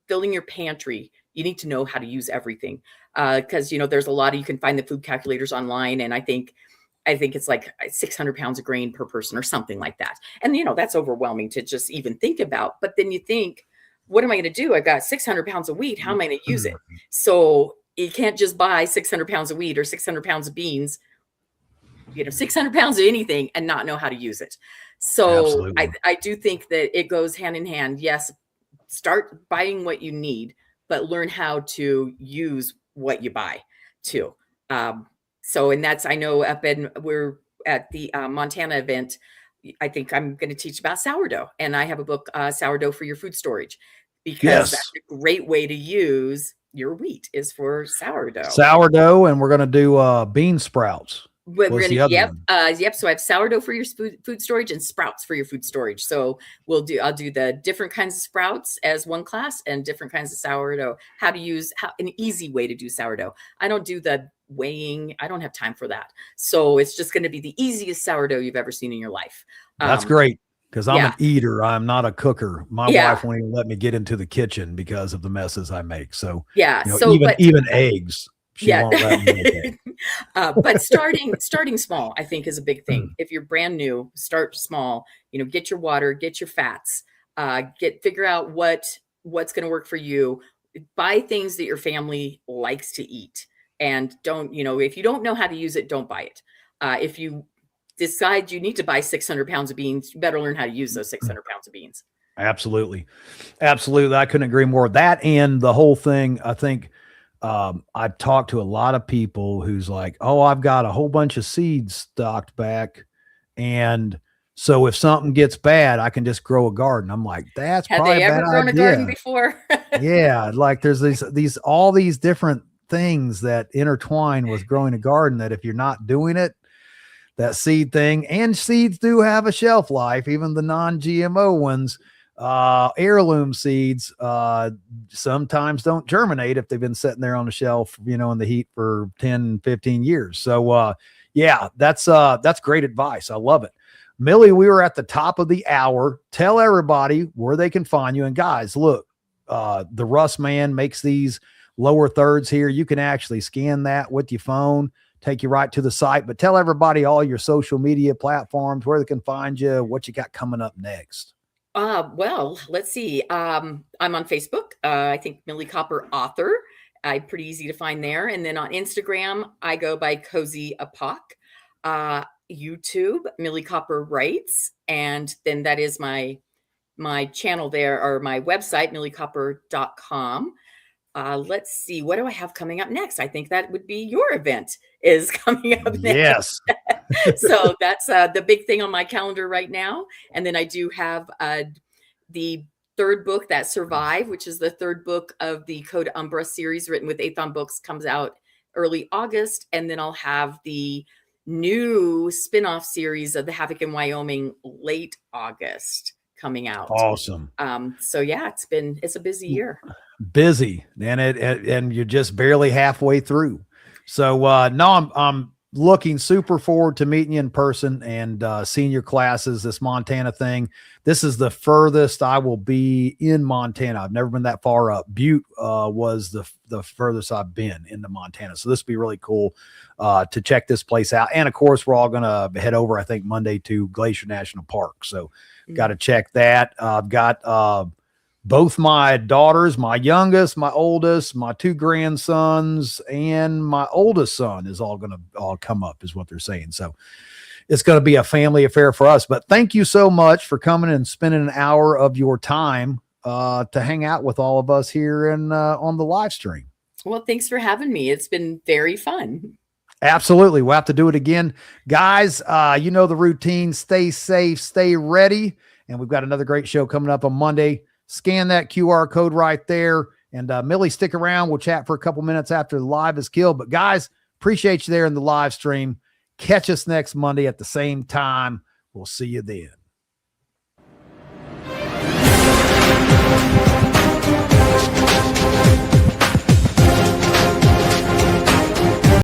filling your pantry, you need to know how to use everything. Because, there's a lot you can find the food calculators online. And I think it's like 600 pounds of grain per person or something like that. And, that's overwhelming to just even think about. But then you think, what am I going to do? I've got 600 pounds of wheat. How am I going to use it? So you can't just buy 600 pounds of wheat or 600 pounds of beans, 600 pounds of anything and not know how to use it. So I do think that it goes hand in hand. Yes, start buying what you need, but learn how to use what you buy too. And that's, I know we're at the Montana event, I think I'm going to teach about sourdough, and I have a book, Sourdough for Your Food Storage, because that's a great way to use your wheat is for sourdough. And we're going to do bean sprouts. But What's the other yep, one? yep. So I have sourdough for your food storage and sprouts for your food storage. So I'll do the different kinds of sprouts as one class and different kinds of sourdough. How to use an easy way to do sourdough. I don't do the weighing. I don't have time for that. So it's just going to be the easiest sourdough you've ever seen in your life. That's great. Because I'm Yeah. an eater. I'm not a cooker. My Yeah. wife won't even let me get into the kitchen because of the messes I make. So, Yeah. you know, So, even eggs, she yeah. won't let me make it. But starting small, I think, is a big thing. If you're brand new, start small. You know, get your water, get your fats, figure out what's going to work for you. Buy things that your family likes to eat, and don't, you know, if you don't know how to use it, don't buy it. If you decide you need to buy 600 pounds of beans, you better learn how to use those 600 pounds of beans. Absolutely. Absolutely. I couldn't agree more. That and the whole thing, I think, I've talked to a lot of people who's like, oh, I've got a whole bunch of seeds stocked back. And so if something gets bad, I can just grow a garden. I'm like, that's Have probably they a ever bad grown idea. a garden before? Yeah. Like there's all these different things that intertwine with growing a garden that if you're not doing it, that seed thing, and seeds do have a shelf life, even the non-GMO ones. Heirloom seeds sometimes don't germinate if they've been sitting there on the shelf, you know, in the heat for 10, 15 years. So yeah, that's great advice. I love it. Millie, we were at the top of the hour. Tell everybody where they can find you. And guys, look, the Russ Man makes these lower thirds here. You can actually scan that with your phone, take you right to the site, but tell everybody all your social media platforms, where they can find you, what you got coming up next. Well, let's see. I'm on Facebook. I think Millie Copper author. I'm pretty easy to find there. And then on Instagram, I go by Cozy Apoc. YouTube, Millie Copper Writes. And then that is my channel there, or my website, milliecopper.com. Let's see, what do I have coming up next? I think that would be your event is coming up next. Yes. So that's the big thing on my calendar right now. And then I do have the third book, that Survive, which is the third book of the Code Umbra series written with Athon Books, comes out early August. And then I'll have the new spin-off series of the Havoc in Wyoming late August coming out. Awesome. So yeah, it's a busy year. Busy, and you're just barely halfway through. So no, I'm looking super forward to meeting you in person and seeing your classes. This Montana thing, this is the furthest I will be in Montana. I've never been that far up. Butte was the furthest I've been into Montana. So this will be really cool to check this place out. And of course, we're all going to head over, I think, Monday to Glacier National Park. So got to check that. I've got both my daughters, my youngest, my oldest, my two grandsons, and my oldest son is all going to all come up, is what they're saying. So it's going to be a family affair for us. But thank you so much for coming and spending an hour of your time to hang out with all of us here and on the live stream. Well, thanks for having me. It's been very fun. Absolutely. We'll have to do it again. Guys, you know the routine. Stay safe, stay ready. And we've got another great show coming up on Monday. Scan that QR code right there. And Millie, stick around. We'll chat for a couple minutes after the live is killed. But guys, appreciate you there in the live stream. Catch us next Monday at the same time. We'll see you then.